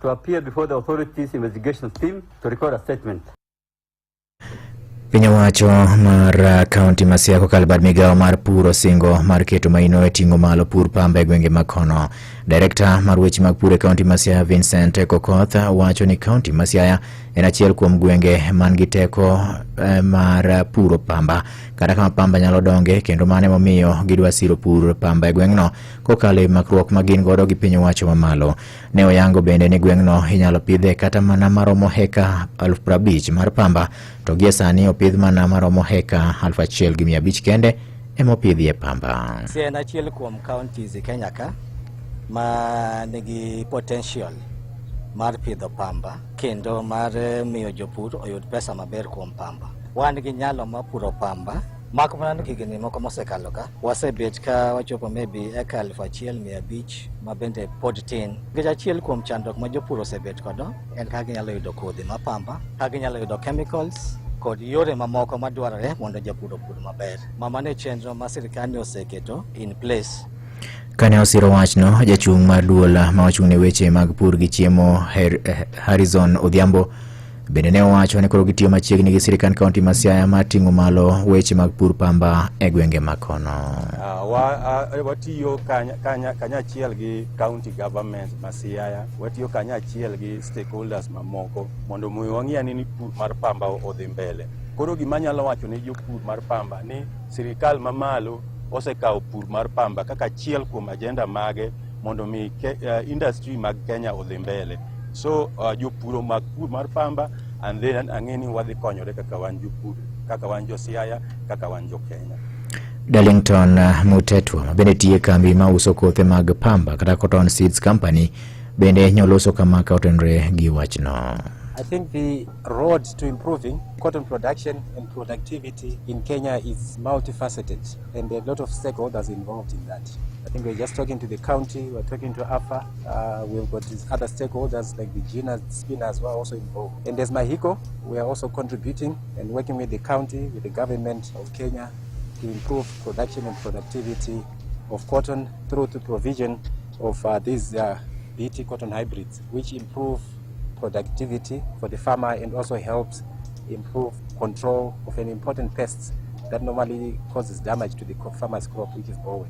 to appear before the authorities' investigation team to record a statement. Piny owacho mar kaunti ma Siaya kokalo bad migawo mar pur osingo mar keto maino e ting'o malo pur pamba e gwenge ma kono. Director mar weche mag pur e kaunti ma Siaya Vincent Kokoth wacho ni kaunti ma Siaya en achiel kuom gwenge man gi teko mar puro pamba. Kata kama pamba nyalo donge kendo mane momiyo gidwa siro pur pamba e gweng'no kokalo e makruok ma gin godo gi piny owacho mamalo. Ne oyango bende ni gweng'no inyalo pidhe kata mana maromo heka 50,000 mar pamba, to gie sani opidh mana maromo heka 1,500 kende emopidhie pamba. Siaya en achiel kuom counties e Kenya ka ma nigi potential mar pidho pamba kendo mar miyo jopur oyud pesa maber kuom pamba. Wan gi nyalo mar puro pamba mako mana higni moko mosekalo ka wasebet ka wachopo maybe eka 1,500 ma bende pod tin. Nikech achiel kuom chandruok ma jopur osebet kodo en kaka ginyalo yudo kodhi ma pamba, kaka ginyalo yudo chemicals kod yore mamoko madwarore mondo japur opur maber. Mane chenro ma sirkal oseketo in place. Kane osiro wachno, jachung' mar duol ma ochung' ne weche mag pur gi chiemo Harrison Odhiambo bende ne owacho ni koro gitiyo machiegni gi sirkal kaunti ma Siaya mar ting'o malo weche mag pur pamba e gwenge ma kono. Watiyo kanyachiel gi county government ma Siaya, watiyo kanyachiel gi stakeholders mamoko mondo wang'e ni pur mar pamba odhi mbele. Koro gima nyalo wacho ne jopur mar pamba ni sirkal mamalo osekawo pur mar pamba kaka achiel kuom agenda mage mondo mi industry mag Kenya odhi mbele. So jopur mag pur mar pamba and then ang'eni wadhi konyore kaka wan jopur, kaka wan jo Siaya, kaka wan jo Kenya. Darlington Mutetwa bende tiye kambi ma uso kothe mag pamba kata Cotton Seeds Company bende nyoloso kama ka otenre gi wachno. I think the road to improving cotton production and productivity in Kenya is multifaceted, and there are a lot of stakeholders involved in that. I think we're just talking to the county, we're talking to AFA, we've got these other stakeholders like the GINA spinners who are also involved. And there's Mahiko, we are also contributing and working with the county, with the government of Kenya to improve production and productivity of cotton through the provision of these BT cotton hybrids, which improve productivity for the farmer and also helps improve control of an important pest that normally causes damage to the farmer's crop, which is bollworm.